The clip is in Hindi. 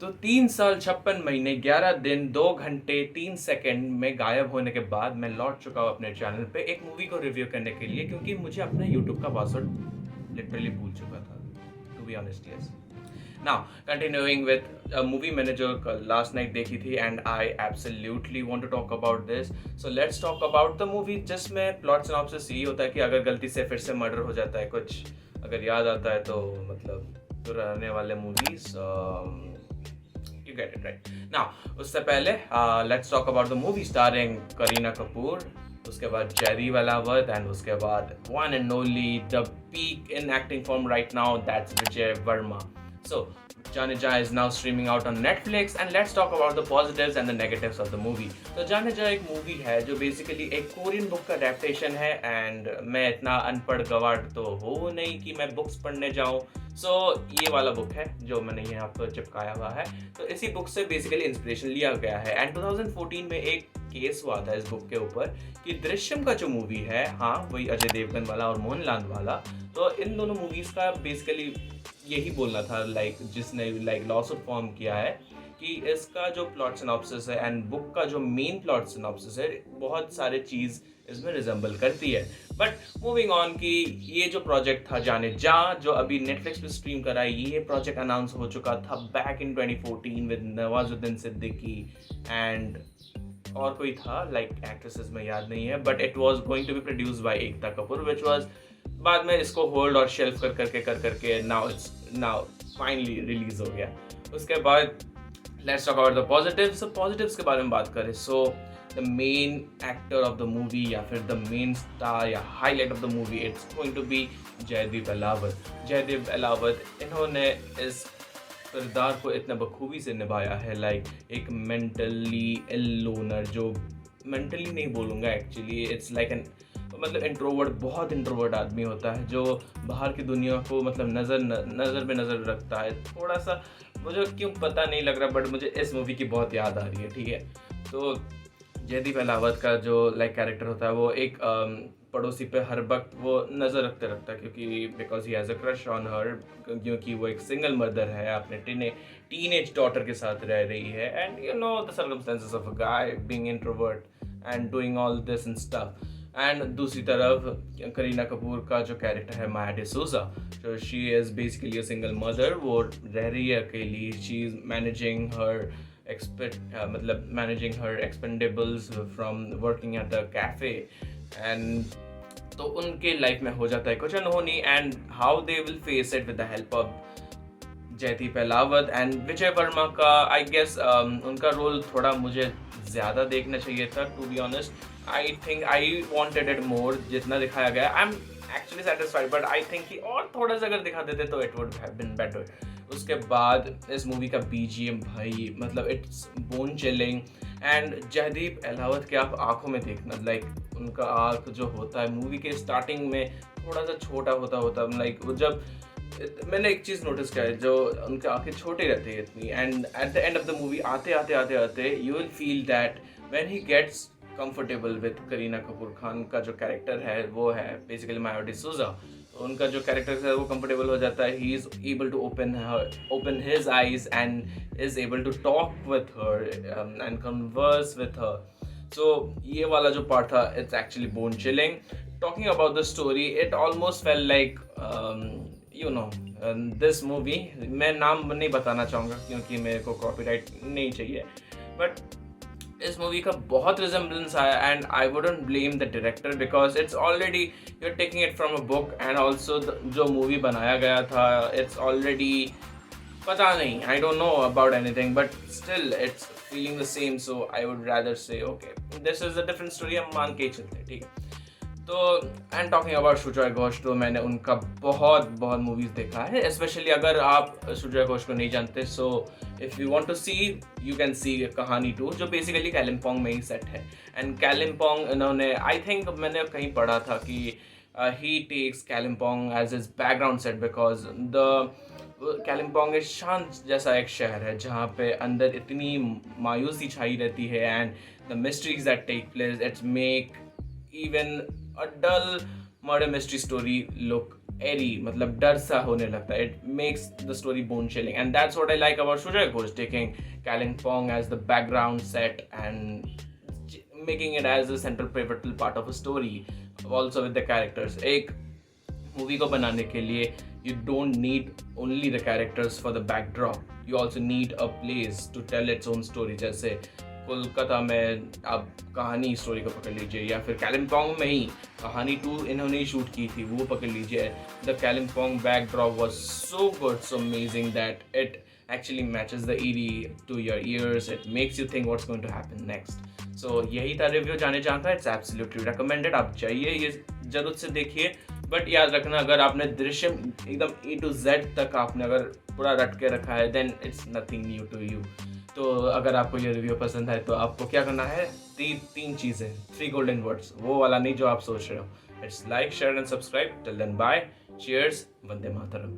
तो 3 साल 56 महीने 11 दिन 2 घंटे 3 सेकंड में गायब होने के बाद मैं लौट चुका हूँ अपने चैनल पे एक मूवी को रिव्यू करने के लिए क्योंकि मुझे अपना यूट्यूब का पासवर्ड लिटरली भूल चुका था, to be honest. Yes, now continuing with movie मैंने जो लास्ट नाइट देखी थी and I absolutely want to talk about this. So let's talk about the movie जिसमें प्लॉट सिनॉप्सिस यही होता है कि अगर गलती से फिर से मर्डर हो जाता है, कुछ अगर याद आता है तो मतलब पुराने वाले movies, you get it right now। उससे पहले let's talk about the movie starring Kareena Kapoor, उसके बाद जयदीप अहलावत एंड उसके बाद one and only the peak in acting form right now, that's Vijay Verma। So जाने जा is now streaming out on Netflix and let's talk about the positives and the negatives of the movie। तो जाने जा एक मूवी है जो बेसिकली एक कोरियन बुक का अडेप्टेशन है एंड मैं इतना अनपढ़ गवार तो हो नहीं कि मैं बुक्स पढ़ने जाऊँ। सो ये वाला बुक है जो मैंने यहाँ पर चिपकाया हुआ है। तो इसी बुक से बेसिकली इंस्पिरेशन लिया गया है एंड 2014 में एक केस हुआ था इस बुक के ऊपर कि दृश्यम का जो मूवी है, हाँ वही अजय देवगन वाला और मोहनलाल वाला, तो इन दोनों मूवीज़ का बेसिकली यही बोलना था जिसने लॉसूट फॉर्म किया है कि इसका जो प्लॉट सिनॉप्सिस है एंड बुक का जो मेन प्लॉट सिनॉप्सिस है बहुत सारे चीज़ इसमें रिजेंबल करती है। बट मूविंग ऑन कि ये जो प्रोजेक्ट था जाने जा जो अभी नेटफ्लिक्स पे स्ट्रीम करा है, ये प्रोजेक्ट अनाउंस हो चुका था back in 2014 with Nawazuddin Siddiqui and और कोई था एक्ट्रेसेस में याद नहीं है, but it was going to be produced by Ekta Kapoor which was बाद में इसको होल्ड और शेल्फ कर करके नाउ फाइनली रिलीज हो गया। उसके बाद let's talk about the positives. Positives के बारे में बात करें so the main actor of the movie या फिर द मेन स्टार या highlight of the movie it's going to be Jaideep Ahlawat. Jaideep Ahlawat इन्होंने इस किरदार को इतने बखूबी से निभाया है, एक मेंटली इल लोनर, जो मेंटली नहीं बोलूँगा एक्चुअली, इट्स लाइक एन मतलब इंट्रोवर्ट, बहुत इंट्रोवर्ट आदमी होता है जो बाहर की दुनिया को मतलब नज़र में नज़र रखता है। थोड़ा सा मुझे क्यों पता नहीं लग रहा बट मुझे इस मूवी की बहुत याद आ रही है, ठीक है। तो जयदीप अहलावत का जो कैरेक्टर होता है वो एक पड़ोसी पे हर वक्त वो नज़र रखता है क्योंकि because he has a crush on her, क्योंकि वो एक सिंगल मदर है, अपने टीनेज डॉटर के साथ रह रही है and you know the circumstances of a guy being introvert and doing all this and stuff. And दूसरी तरफ करीना कपूर का जो कैरेक्टर है माया डिसूजा, तो she is basically a single mother, वो रह रही है अकेली, she is managing her managing her expendables from working at the cafe and तो उनके लाइफ में हो जाता है कुछ अनहोनी and how they will face it with the help of Jaideep Ahlawat and Vijay Varma का। आई गेस उनका रोल थोड़ा मुझे ज़्यादा देखना चाहिए था, to be honest. I think I wanted it more जितना दिखाया गया। I am actually satisfied but I think कि और थोड़ा सा अगर दिखा देते तो it would have been better. उसके बाद इस मूवी का बीजीएम भाई मतलब it's bone chilling and Jaideep Ahlawat के आप आंखों में देखना, उनका आँख जो होता है मूवी के स्टार्टिंग में थोड़ा सा छोटा होता वो जब मैंने एक चीज़ नोटिस किया है, जो उनके आंखें छोटे रहते हैं इतनी and at the end of the movie आते you will feel that when he gets comfortable with Kareena Kapoor Khan का जो कैरेक्टर है वो है बेसिकली माया डिसूजा। तो उनका जो कैरेक्टर है वो कंफर्टेबल हो जाता है, he is able to open his eyes and is able to talk with her and converse with her. So ये वाला जो पार्ट था it's actually bone chilling. Talking about the story it almost fell like you know this movie, मैं नाम नहीं बताना चाहूँगा क्योंकि मेरे को कॉपीराइट नहीं चाहिए, बट इस मूवी का बहुत रिजेम्बलेंस आया and I wouldn't blame the director because it's already you are taking it from a book and also जो मूवी बनाया गया था इट्स ऑलरेडी पता नहीं, I don't know about anything but still it's feeling the same, so I would rather say okay this is a different story, हम मान के ही चलते, ठीक है। तो and talking about Sujoy Ghosh, तो मैंने उनका बहुत मूवीज़ देखा है, स्पेशली अगर आप सुजॉय घोष को नहीं जानते so if you want to see you can see Kahaani 2 जो बेसिकली कालिम्पोंग में ही सेट है एंड कालिम्पोंग इन्होंने आई थिंक मैंने कहीं पढ़ा था कि he takes Kalimpong as his background set because the Kalimpong एक शांत जैसा एक शहर है जहाँ पे अंदर इतनी मायूसी छाई रहती है and the mysteries that take place it's make even a dull murder mystery story look eerie मतलब डर सा होने लगता है. It makes the story bone chilling and that's what I like about Sujoy Ghosh taking Kalimpong as the background set and making it as a central pivotal part of a story, also with the characters. एक मूवी को बनाने के लिए you don't need only the characters for the backdrop, you also need a place to tell its own story. जैसे कोलकाता में आप कहानी स्टोरी को पकड़ लीजिए, या फिर कालिम्पोंग में ही कहानी 2 इन्होंने ही शूट की थी, वो पकड़ लीजिए. The Kalimpong backdrop was so good, so amazing that it actually matches the eerie to your ears. It makes you think what's going to happen next. So यही था रिव्यू जाने जान का. It's absolutely recommended. आप जाइए, ये जरूर से देखिए. बट याद रखना, अगर आपने दृश्यम एकदम A to Z तक आपने अगर पूरा रट के रखा है, then it's nothing new to you. तो अगर आपको ये रिव्यू पसंद है तो आपको क्या करना है, तीन चीज़ें, 3 golden words, वो वाला नहीं जो आप सोच रहे हो. It's like, share and subscribe. Till then bye, cheers, Vande Mataram.